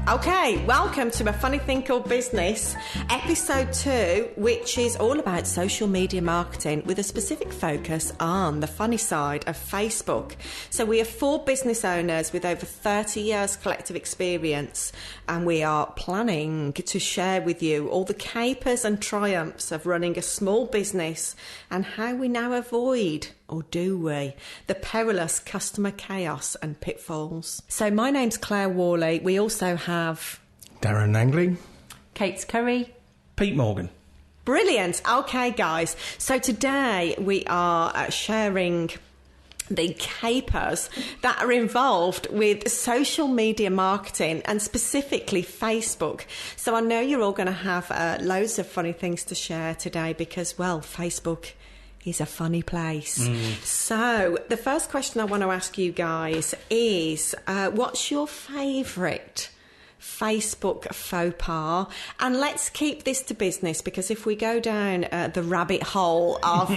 Okay, welcome to A Funny Thing Called Business, episode 2, which is all about social media marketing with a specific focus on the funny side of Facebook. So we are 4 business owners with over 30 years collective experience, and we are planning to share with you all the capers and triumphs of running a small business and how we now avoid, or do we, the perilous customer chaos and pitfalls. So my name's Clare Whalley. We also have Darren Langley, Kate Curry, Pete Morgan. Brilliant. Okay, guys. So today we are sharing the capers that are involved with social media marketing and specifically Facebook. So I know you're all going to have loads of funny things to share today because, well, Facebook is a funny place. So the first question I want to ask you guys is, what's your favourite Facebook faux pas? And let's keep this to business, because if we go down the rabbit hole of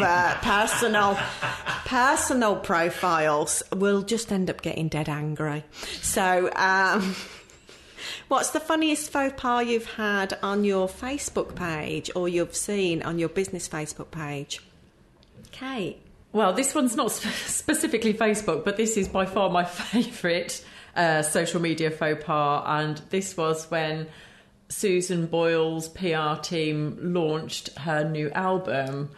personal profiles, we'll just end up getting dead angry. So what's the funniest faux pas you've had on your Facebook page or you've seen on your business Facebook page? Kate? Well, this one's not specifically Facebook, but this is by far my favourite social media faux pas, and this was when Susan Boyle's PR team launched her new album,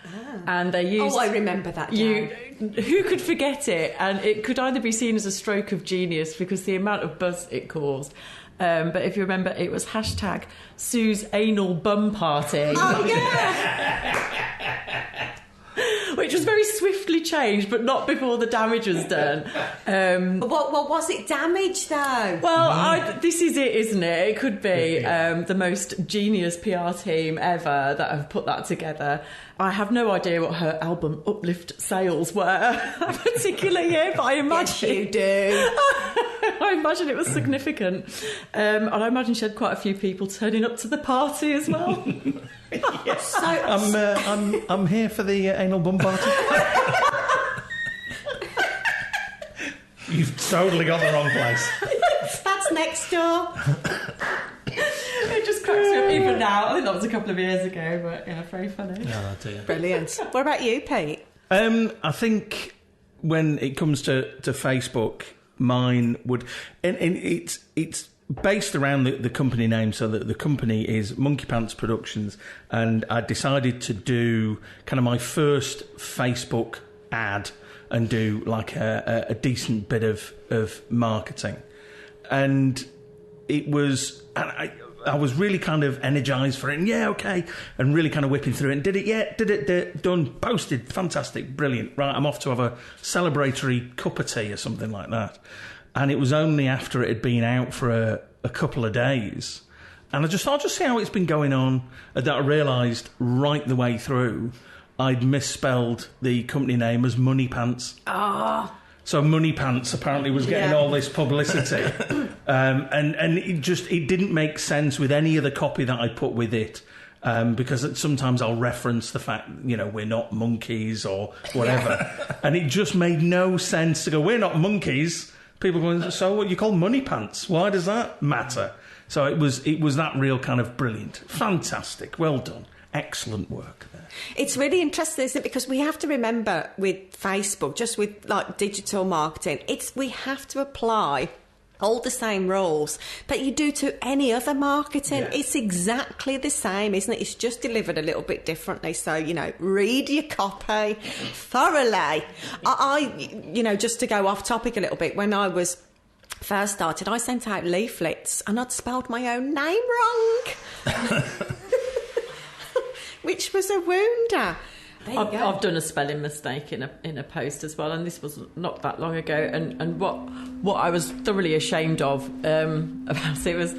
and they used... Oh, I remember that. Who could forget it? And it could either be seen as a stroke of genius because the amount of buzz it caused. But if you remember, it was hashtag Sue's anal bum party. Oh, yeah! Which was very swiftly changed, but not before the damage was done. What was it damaged, though? Well, this is it, isn't it? It could be the most genius PR team ever that have put that together. I have no idea what her album Uplift sales were that particular year, but I imagine... Yes, you do. I imagine it was significant. And I imagine she had quite a few people turning up to the party as well. Yes. So, I'm here for the anal bum party. You've totally got the wrong place. That's next door. It just cracks me up even now. I think that was a couple of years ago, but yeah, very funny. Oh, dear. Brilliant. What about you, Pete? I think when it comes to Facebook, mine would... And it's based around the company name, so that the company is Monkey Pants Productions, and I decided to do kind of my first Facebook ad and do like a decent bit of marketing. And it was... And I was really kind of energised for it, and and really kind of whipping through it, and did it, done, posted, fantastic, brilliant, right, I'm off to have a celebratory cup of tea or something like that. And it was only after it had been out for a couple of days, and I'll just see how it's been going on, that I realised right the way through I'd misspelled the company name as Money Pants. So Money Pants apparently was getting all this publicity. And it didn't make sense with any of the copy that I put with it. Because sometimes I'll reference the fact, we're not monkeys or whatever. And it just made no sense to go, we're not monkeys. People going, so what, you call Money Pants? Why does that matter? So it was that real kind of brilliant. Fantastic. Well done. Excellent work there. It's really interesting, isn't it? Because we have to remember with Facebook, just with like digital marketing, we have to apply all the same rules that you do to any other marketing. Yeah. It's exactly the same, isn't it? It's just delivered a little bit differently. So, read your copy thoroughly. I just to go off topic a little bit, when I was first started, I sent out leaflets and I'd spelled my own name wrong. Which was a wounder. I've done a spelling mistake in a post as well, and this was not that long ago. And what I was thoroughly ashamed of about it was,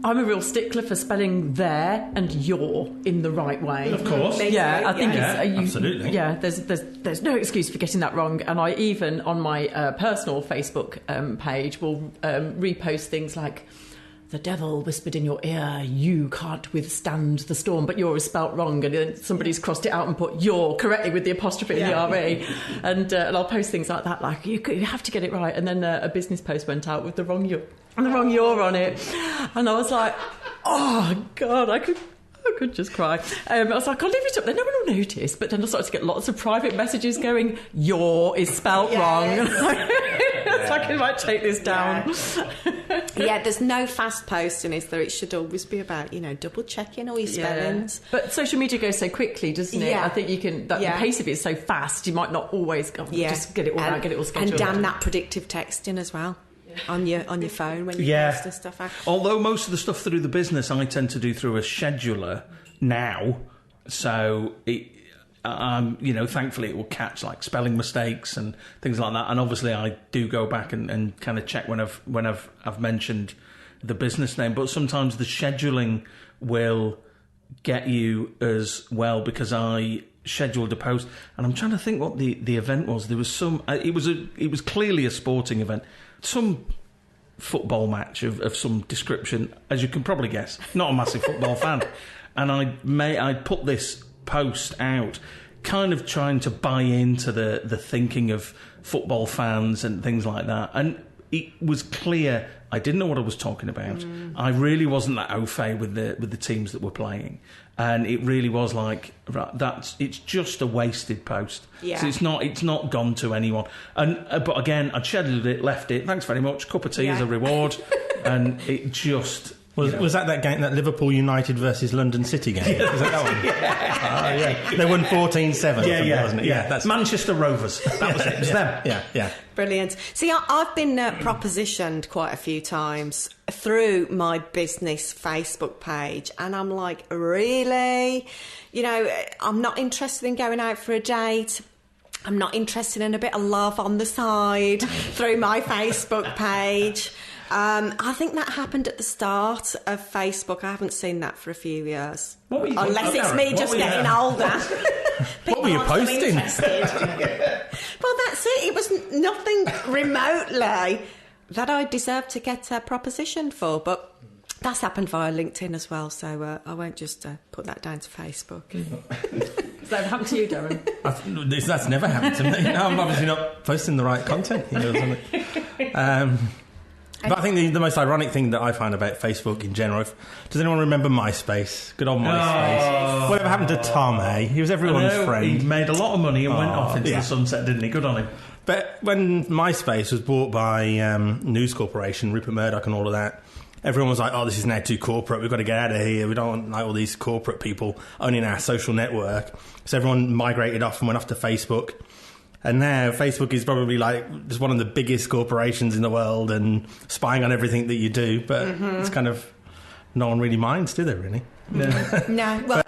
I'm a real stickler for spelling there and your in the right way. Of course, yeah. I think it's absolutely. Yeah, there's no excuse for getting that wrong. And I even on my personal Facebook page will repost things like, the devil whispered in your ear, you can't withstand the storm, but you're spelt wrong, and then somebody's crossed it out and put your correctly with the apostrophe in the RE. And I'll post things like that, like, you have to get it right. And then a business post went out with the wrong your on it. And I was like, oh, God, I could just cry. I was like, I'll leave it up there, no one will notice. But then I started to get lots of private messages going, your is spelt wrong. It's like, I might take this down. Yeah, there's no fast posting, is there? It should always be about, double checking all your spellings. But social media goes so quickly, doesn't it? I think you can, the pace of it is so fast, you might not always go, just get it all out, get it all scheduled. And damn that predictive texting as well. On your phone when you post the stuff out. Although most of the stuff through the business I tend to do through a scheduler now, so thankfully it will catch like spelling mistakes and things like that. And obviously I do go back and kind of check when I've mentioned the business name. But sometimes the scheduling will get you as well, because I scheduled a post, and I'm trying to think what the event was. There was some. It was clearly a sporting event. Some football match of some description, as you can probably guess. Not a massive football fan, and I put this post out, kind of trying to buy into the thinking of football fans and things like that, and it was clear I didn't know what I was talking about. I really wasn't that au fait with the teams that were playing, and it really was like, it's just a wasted post. Yeah. So it's not gone to anyone. And but again, I'd scheduled it, left it. Thanks very much. Cup of tea as a reward, and it just. Was that game, that Liverpool United versus London City game? Was that one? They won 14-7 wasn't it? Yeah, that's Manchester Rovers. That was it. It was them. Yeah. Brilliant. See, I've been propositioned quite a few times through my business Facebook page, and I'm like, really? I'm not interested in going out for a date. I'm not interested in a bit of love on the side through my Facebook page. I think that happened at the start of Facebook. I haven't seen that for a few years. Unless it's me just getting older. What were you posting? Well, that's it. It was nothing remotely that I deserved to get a proposition for, but that's happened via LinkedIn as well, so I won't just put that down to Facebook. Has that happened to you, Darren? That's never happened to me. No, I'm obviously not posting the right content. But I think the most ironic thing that I find about Facebook in general, does anyone remember MySpace? Good old MySpace. Whatever happened to Tom, eh? He was everyone's friend. He made a lot of money and went off into the sunset, didn't he? Good on him. But when MySpace was bought by News Corporation, Rupert Murdoch and all of that, everyone was like, oh, this is now too corporate, we've got to get out of here, we don't want like all these corporate people owning our social network. So everyone migrated off and went off to Facebook. And now Facebook is probably like just one of the biggest corporations in the world and spying on everything that you do. But it's kind of, no one really minds, do they, really? No, well,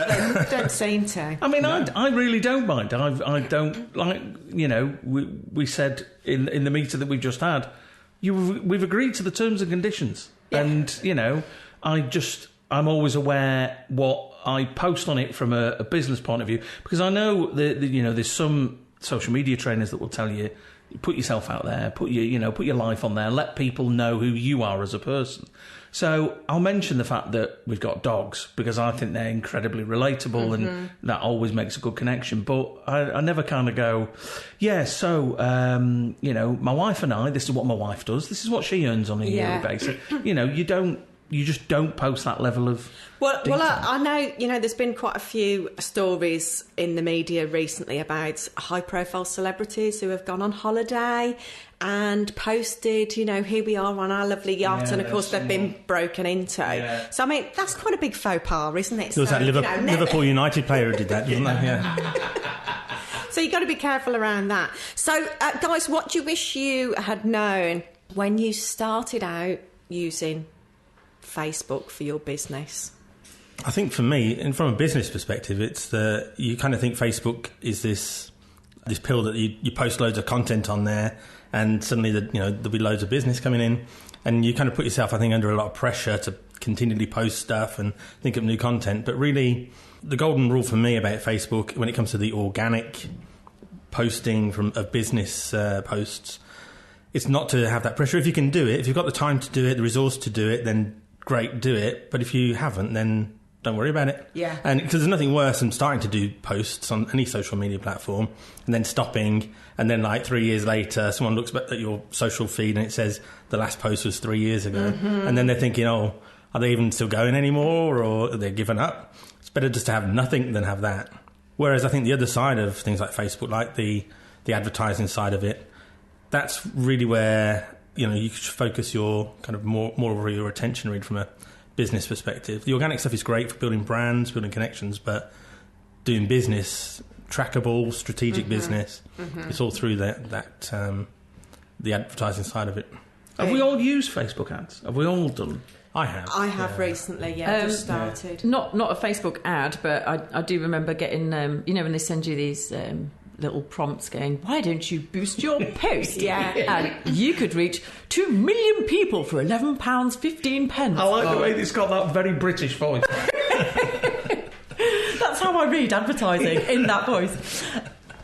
don't seem to. I mean, I really don't mind. I don't like, we said in the meeting that we've just had, we've agreed to the terms and conditions. Yeah. And, I'm always aware what I post on it from a business point of view, because I know that there's some social media trainers that will tell you, put yourself out there, put your life on there, let people know who you are as a person. So I'll mention the fact that we've got dogs, because I think they're incredibly relatable, and that always makes a good connection. But I never kind of go, my wife and I, this is what my wife does, this is what she earns on a yearly basis. You just don't post that level of detail. I know, there's been quite a few stories in the media recently about high-profile celebrities who have gone on holiday and posted, here we are on our lovely yacht, and of course they've been broken into. Yeah. So, I mean, that's quite a big faux pas, isn't it? There was that Liverpool United player who did that, didn't they? Yeah. So you've got to be careful around that. So, guys, what do you wish you had known when you started out using Facebook for your business? I think for me, and from a business perspective, it's you kind of think Facebook is this pill that you post loads of content on there, and suddenly there'll be loads of business coming in, and you kind of put yourself, I think, under a lot of pressure to continually post stuff and think of new content. But really, the golden rule for me about Facebook, when it comes to the organic posting of business posts, it's not to have that pressure. If you can do it, if you've got the time to do it, the resource to do it, then great, do it. But if you haven't, then don't worry about it. Yeah. And because there's nothing worse than starting to do posts on any social media platform and then stopping, and then like 3 years later, someone looks back at your social feed and it says the last post was 3 years ago, and then they're thinking, oh, are they even still going anymore, or are they given up? It's better just to have nothing than have that. Whereas I think the other side of things like Facebook, like the advertising side of it, that's really where you should focus your kind of more of your attention really from a business perspective. The organic stuff is great for building brands, building connections, but doing business, trackable, strategic business, it's all through that the advertising side of it. Have we all used Facebook ads? Have we all done? I have recently, just started. Not a Facebook ad, but I do remember getting, when they send you these little prompts going, why don't you boost your post? And you could reach 2 million people for £11.15. I like the way it's got that very British voice. That's how I read advertising, in that voice.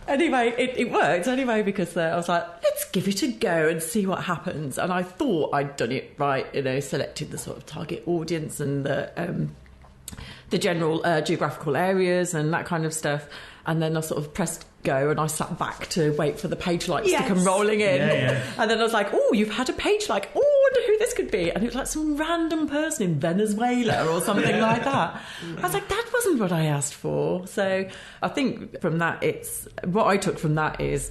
Anyway, it worked anyway, because I was like, let's give it a go and see what happens. And I thought I'd done it right, selected the sort of target audience and the general geographical areas and that kind of stuff. And then I sort of pressed go and I sat back to wait for the page likes to come rolling in. And then I was like, oh, you've had a page like, oh, I wonder who this could be. And it was like some random person in Venezuela or something like that. I was like, that wasn't what I asked for. So I think from that, what I took from that is,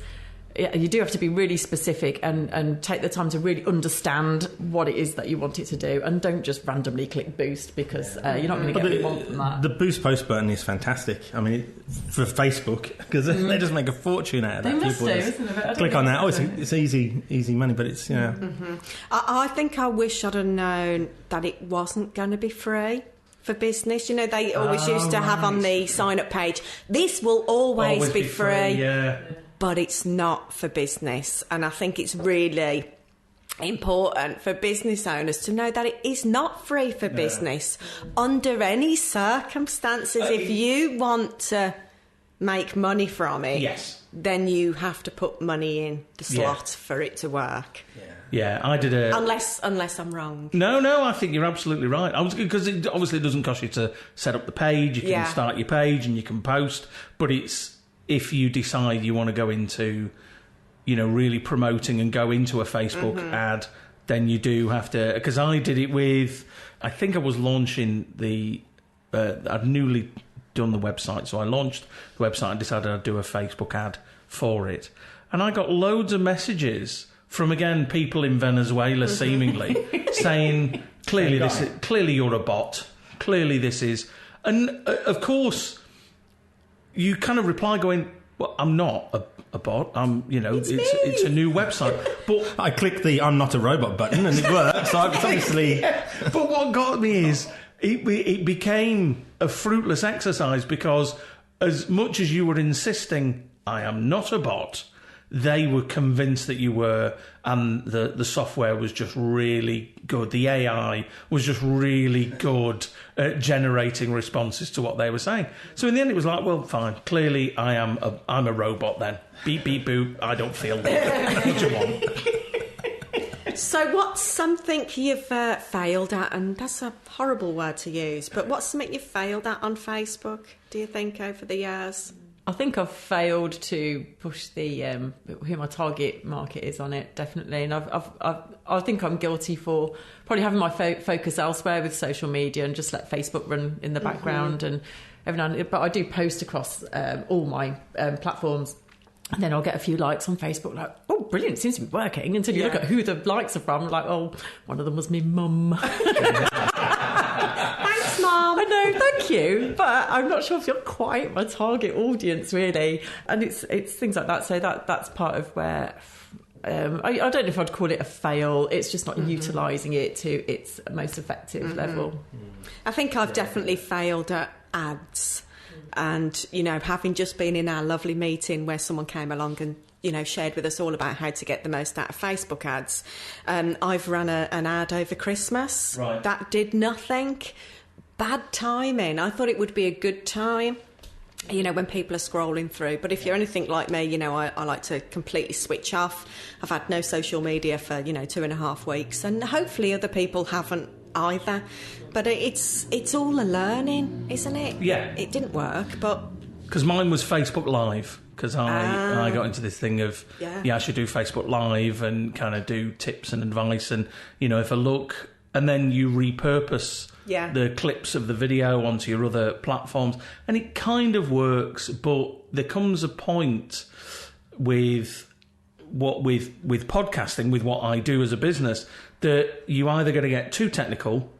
you do have to be really specific and take the time to really understand what it is that you want it to do, and don't just randomly click boost, because you're not going to get what you want from that. The boost post button is fantastic. I mean, for Facebook, because they just make a fortune out of that. They must do, isn't it? Click on that. Oh, it's easy money, but it's, I think I wish I'd have known that it wasn't going to be free for business. They always used to have on the sign-up page, this will always be free. Yeah. But it's not for business. And I think it's really important for business owners to know that it is not free for business under any circumstances. If you want to make money from it, then you have to put money in the slot for it to work. Yeah, I did a... Unless I'm wrong. No, I think you're absolutely right. Because it obviously doesn't cost you to set up the page. You can start your page and you can post. But it's... if you decide you want to go into, really promoting and go into a Facebook ad, then you do have to... Because I did it with... I think I was launching I'd newly done the website, so I launched the website and decided I'd do a Facebook ad for it. And I got loads of messages from, again, people in Venezuela, seemingly, saying, clearly you're a bot. Clearly this is... And, of course... you kind of reply going, well, I'm not a bot. It's a new website. But I clicked the I'm not a robot button and it worked. So it's obviously... But what got me is it became a fruitless exercise, because as much as you were insisting, I am not a bot, they were convinced that you were, and the software was just really good. The AI was just really good at generating responses to what they were saying. So in the end, it was like, well, fine. Clearly, I'm a robot then. Beep, beep, boop. I don't feel that. What do you want? So what's something you've failed at? And that's a horrible word to use, but what's something you've failed at on Facebook, do you think, over the years? I think I've failed to push the who my target market is on it, definitely, and I think I'm guilty for probably having my focus elsewhere with social media and just let Facebook run in the background and every now and then. But I do post across all my platforms, and then I'll get a few likes on Facebook, like, oh, brilliant, seems to be working. Until you look at who the likes are from, like, oh, one of them was me mum. Thanks, Mum. I know, thank you, but I'm not sure if you're quite my target audience, really. And it's things like that. So that's part of where I don't know if I'd call it a fail. It's just not utilising it to its most effective level. I think I've definitely failed at ads. And, having just been in our lovely meeting where someone came along and, shared with us all about how to get the most out of Facebook ads. I've run an ad over Christmas. Right. That did nothing. Bad timing. I thought it would be a good time, when people are scrolling through. But if you're anything like me, I like to completely switch off. I've had no social media for, 2.5 weeks. And hopefully other people haven't either. But it's all a learning, isn't it? Yeah. It didn't work, but... Because mine was Facebook Live, because I got into this thing of, I should do Facebook Live and kind of do tips and advice, and, you know, if I look... And then you repurpose the clips of the video onto your other platforms, and it kind of works, but there comes a point with podcasting, with what I do as a business, that you either going to get too technical,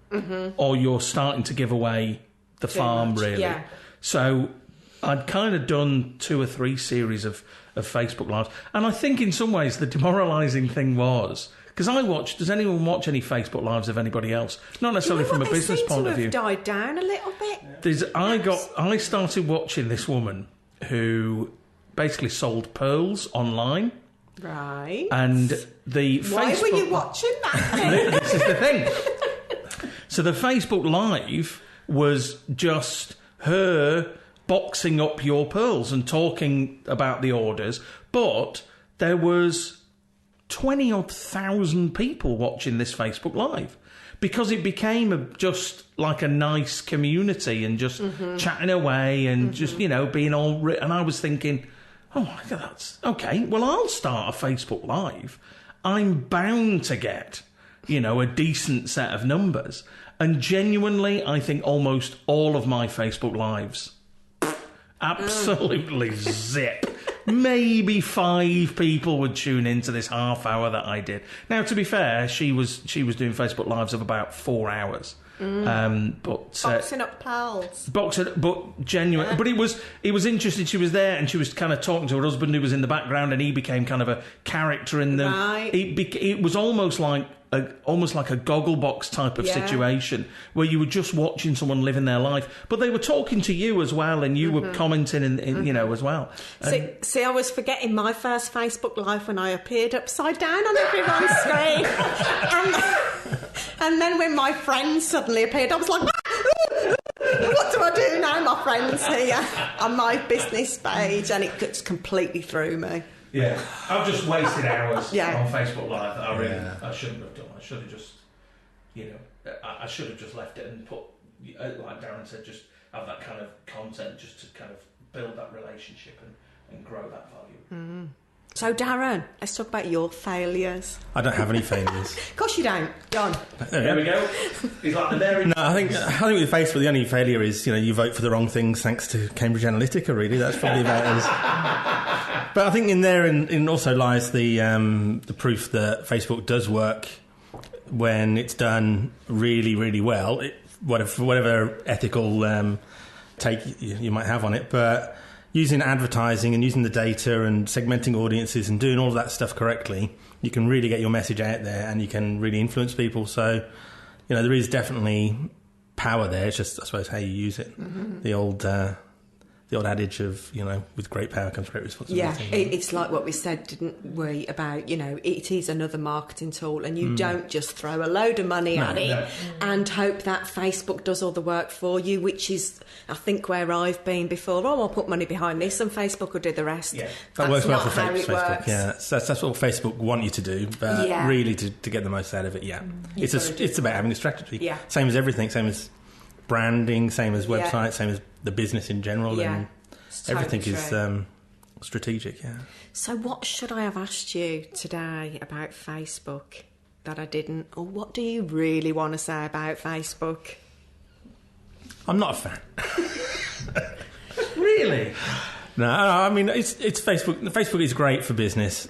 or you're starting to give away the farm, really. Yeah. So I'd kind of done 2 or 3 series of Facebook Lives, and I think in some ways the demoralising thing was... Because does anyone watch any Facebook Lives of anybody else? Not necessarily from a business point of view. They seem to have died down a little bit. I started watching this woman who basically sold pearls online. Right. And Why were you watching that? This is the thing. So the Facebook Live was just her boxing up your pearls and talking about the orders, but there was 20,000 people watching this Facebook Live, because it became just like a nice community and just chatting away and just, you know, being all... And I was thinking, oh, my God, that's... OK, well, I'll start a Facebook Live. I'm bound to get, you know, a decent set of numbers. And genuinely, I think almost all of my Facebook Lives, absolutely zip. Maybe 5 people would tune into this half hour that I did. Now, to be fair, she was doing Facebook Lives of about 4 hours. But boxing up pearls. But genuine. Yeah. But it was interesting. She was there and she was kind of talking to her husband, who was in the background, and he became kind of a character in the. Right. It was almost like a Gogglebox type of situation where you were just watching someone living their life, but they were talking to you as well, and you were commenting, and you know, as well. See, I was forgetting my first Facebook Live when I appeared upside down on everyone's screen, and then when my friends suddenly appeared, I was like, what do I do now? My friend's here on my business page, and it gets completely through me. Yeah, I've just wasted hours on Facebook Live that I shouldn't have done. I should have just, you know, I should have just left it and put, like Darren said, just have that kind of content just to kind of build that relationship and grow that value. So, Darren, let's talk about your failures. I don't have any failures. Of course you don't. John. There we go. He's like the Mary. No, I think with Facebook, the only failure is, you know, you vote for the wrong things thanks to Cambridge Analytica, really. That's probably about as... But I think in there also lies the proof that Facebook does work when it's done really, really well, whatever ethical take you might have on it. But using advertising and using the data and segmenting audiences and doing all of that stuff correctly, you can really get your message out there and you can really influence people. So, you know, there is definitely power there. It's just, I suppose, how you use it. The old adage of, you know, with great power comes great responsibility. Yeah, it's like what we said, didn't we, about, you know, it is another marketing tool, and you don't just throw a load of money at it and hope that Facebook does all the work for you, which is, I think, where I've been before. Oh, I'll put money behind this and Facebook will do the rest. Yeah. That works well for Facebook. Works. Yeah, that's what Facebook want you to do, but really to get the most out of it, it's about having a strategy. Yeah. Same as everything, same as branding, same as websites, same as the business in general, and everything is strategic. Yeah. So, what should I have asked you today about Facebook that I didn't, or what do you really want to say about Facebook? I'm not a fan. Really? No, I mean it's Facebook. Facebook is great for business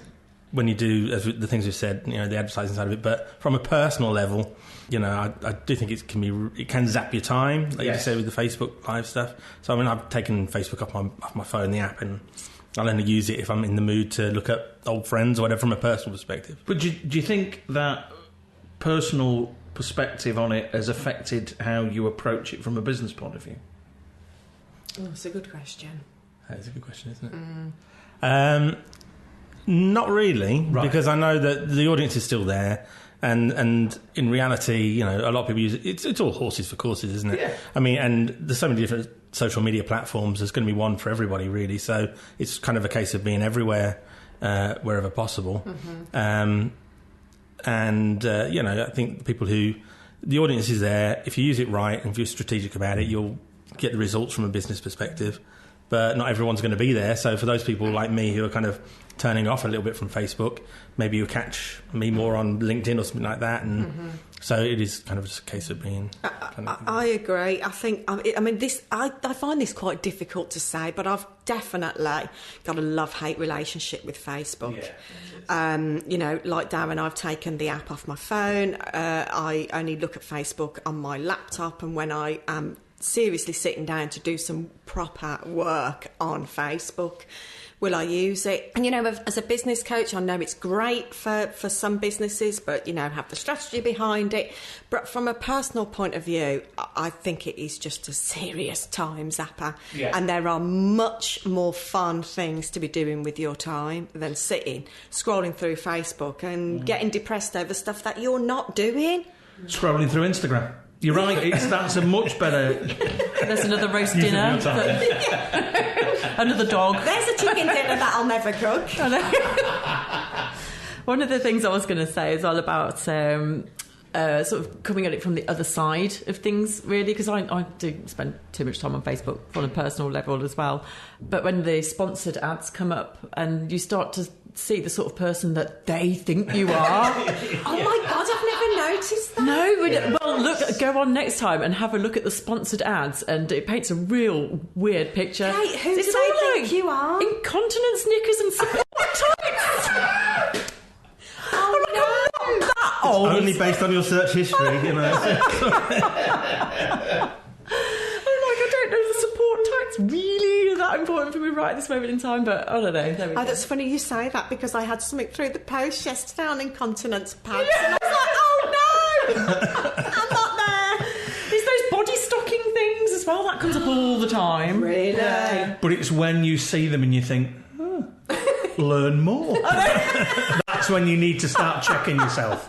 when you do the things we've said, you know, the advertising side of it. But from a personal level, you know, I do think it can zap your time, like you said with the Facebook Live stuff. So I mean, I've taken Facebook off my phone, the app, and I'll only use it if I'm in the mood to look up old friends or whatever from a personal perspective. But do you think that personal perspective on it has affected how you approach it from a business point of view? Oh, that's a good question. That is a good question, isn't it? Not really, because I know that the audience is still there. And in reality, you know, a lot of people use it. It's all horses for courses, isn't it? Yeah. I mean, and there's so many different social media platforms. There's going to be one for everybody, really. So it's kind of a case of being everywhere, wherever possible. You know, I think the people who the audience is there. If you use it right and if you're strategic about it, you'll get the results from a business perspective. But not everyone's going to be there. So for those people like me who are kind of turning off a little bit from Facebook, maybe you'll catch me more on LinkedIn or something like that. And so it is kind of just a case of being... I agree. I think, I mean, I find this quite difficult to say, but I've definitely got a love-hate relationship with Facebook. You know, like Darren, I've taken the app off my phone. I only look at Facebook on my laptop, and when I am seriously sitting down to do some proper work on Facebook, will I use it? And, you know, as a business coach, I know it's great for some businesses, but, you know, have the strategy behind it. But from a personal point of view, I think it is just a serious time zapper. Yeah. And there are much more fun things to be doing with your time than sitting, scrolling through Facebook and getting depressed over stuff that you're not doing. Scrolling through Instagram. You're right, that's a much better... There's another roast dinner. Another dog. There's a chicken dinner that I'll never cook. One of the things I was going to say is all about sort of coming at it from the other side of things, really, because I do spend too much time on Facebook on a personal level as well. But when the sponsored ads come up and you start to see the sort of person that they think you are... Oh my God, I've never noticed that. No, well, look, go on next time and have a look at the sponsored ads, and it paints a real weird picture. Hey, who do they think you are? Incontinence knickers and support tights. Oh no! That old. Only based on your search history, you know. I don't know, the support tights really that important for me right at this moment in time, but I don't know. There we go. That's funny you say that, because I had something through the post yesterday on incontinence pads, and I was like, oh no! I'm not there. It's those body stocking things as well, that comes up all the time. Really? But it's when you see them and you think, learn more. That's when you need to start checking yourself.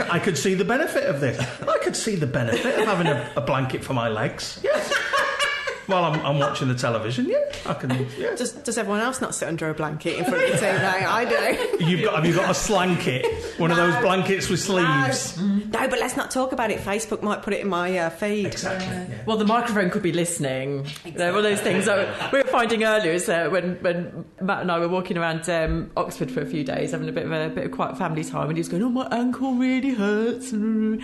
I could see the benefit of this. I could see the benefit of having a blanket for my legs. Yes. While I'm watching the television, I can. Yeah. Does everyone else not sit under a blanket in front of the TV? I do. Have you got a slanket? One of those blankets with sleeves? No, but let's not talk about it. Facebook might put it in my feed. Exactly. Yeah. Well, the microphone could be listening. Exactly. One of those things that we were finding earlier is when Matt and I were walking around Oxford for a few days, having a bit of quiet family time, and he was going, "Oh, my ankle really hurts," and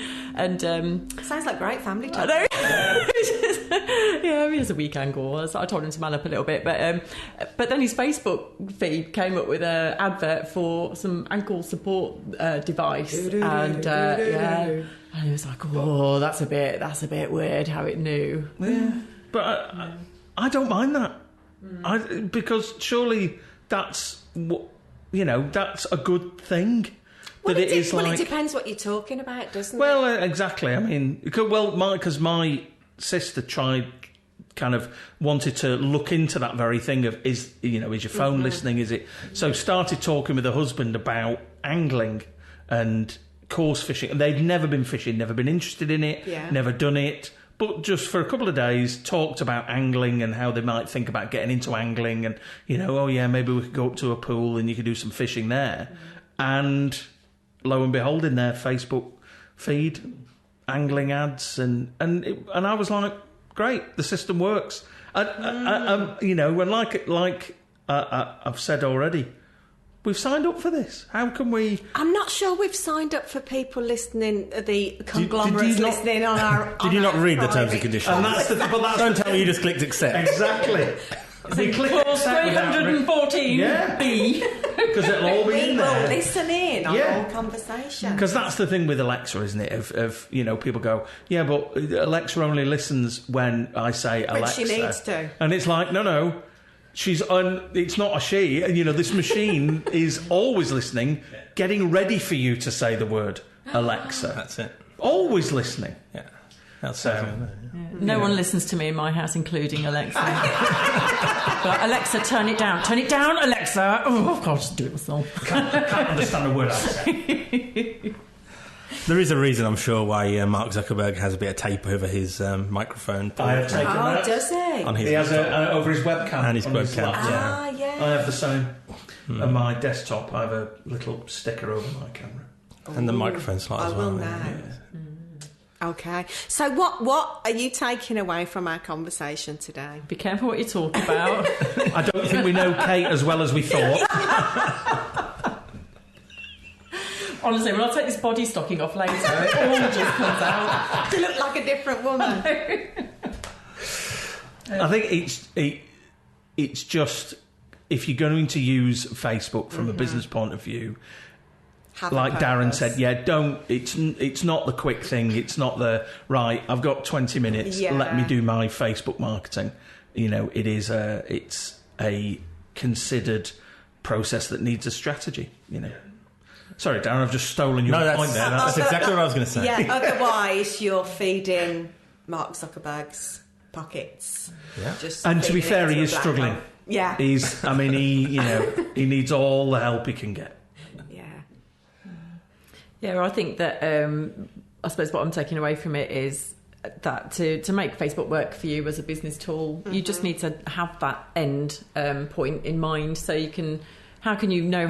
sounds like great family time. I know. Yeah, he has a weak ankle. I told him to man up a little bit, but then his Facebook feed came up with an advert for some ankle support device, and he was like, "Oh, that's a bit weird how it knew." Yeah, but I don't mind that, because surely that's what that's a good thing. Well, it depends what you're talking about, doesn't it? Well, exactly. I mean, because my sister wanted to look into that very thing of is your phone listening? Is it? So started talking with her husband about angling and coarse fishing, and they'd never been fishing, never been interested in it, never done it. But just for a couple of days, talked about angling and how they might think about getting into angling, and maybe we could go up to a pool and you could do some fishing there. And lo and behold, in their Facebook feed, angling ads, and I was like, great, the system works. Like I've said already, we've signed up for this. How can we? I'm not sure we've signed up for people listening, the conglomerates listening on our. Did you not read the terms and conditions? And don't tell me you just clicked accept. Exactly. Clause 314 B. Because it'll all be in there. We will listen in on all conversation. Because that's the thing with Alexa, isn't it? Of people go, yeah, but Alexa only listens when I say Alexa. When she needs to. And it's like, no. It's not a she. This machine is always listening, getting ready for you to say the word Alexa. That's it. Always listening. Yeah. No one listens to me in my house, including Alexa. But Alexa, turn it down. Turn it down, Alexa. Oh, I've got to do it myself. Can't understand a word I say. There is a reason, I'm sure, why Mark Zuckerberg has a bit of tape over his microphone. I have taken that. Does he? He has over his webcam. And his webcam, yeah. I have the same. On my desktop, I have a little sticker over my camera. And the microphone slot as well. I will now. Okay. So what are you taking away from our conversation today? Be careful what you talk about. I don't think we know Kate as well as we thought. Honestly, when I take this body stocking off later, it all just comes out. You look like a different woman. I think it's just, if you're going to use Facebook from a business point of view, like Darren said, it's not the quick thing. It's not the, right, I've got 20 minutes, let me do my Facebook marketing. It's a considered process that needs a strategy, Sorry, Darren, I've just stolen your point there. That's exactly what I was going to say. Yeah, otherwise you're feeding Mark Zuckerberg's pockets. Yeah. And to be fair, he is struggling. Yeah. He needs all the help he can get. Yeah, well, I think that I suppose what I'm taking away from it is that to make Facebook work for you as a business tool, you just need to have that end point in mind. So how can you know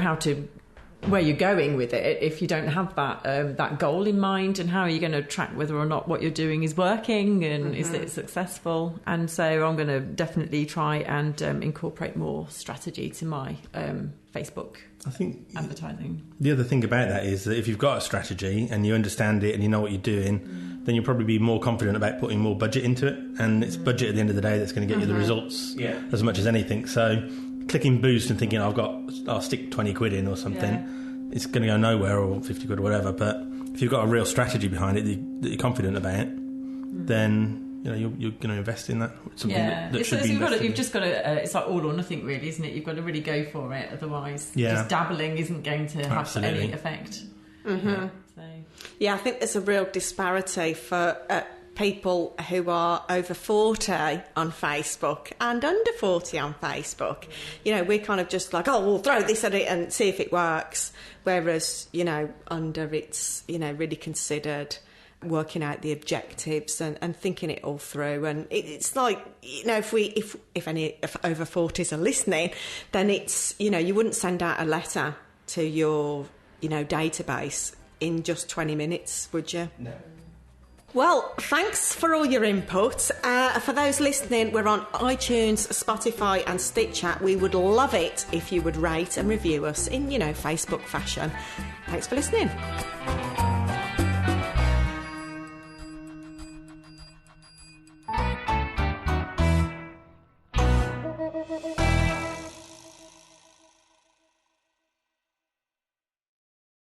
where you're going with it if you don't have that goal in mind, and how are you going to track whether or not what you're doing is working and is it successful? And so I'm going to definitely try and incorporate more strategy to my Facebook advertising. The other thing about that is that if you've got a strategy and you understand it and you know what you're doing, then you'll probably be more confident about putting more budget into it, and it's budget at the end of the day that's going to get you the results as much as anything. So clicking boost and thinking I'll stick 20 quid in or something, it's going to go nowhere, or 50 quid or whatever. But if you've got a real strategy behind it that you're confident about, then you're going to invest in that. Something that should be invested in. You've just got to, it's like all or nothing really, isn't it? You've got to really go for it, otherwise just dabbling isn't going to have any effect. Yeah, I think there's a real disparity for people who are over 40 on Facebook and under 40 on Facebook. We're kind of just like, we'll throw this at it and see if it works. Whereas, under it's, really considered, working out the objectives and thinking it all through. And it's like, if any over 40s are listening, then it's, you wouldn't send out a letter to your, database in just 20 minutes, would you? No. Well, thanks for all your input. For those listening, we're on iTunes, Spotify and Stitcher. We would love it if you would rate and review us in, Facebook fashion. Thanks for listening.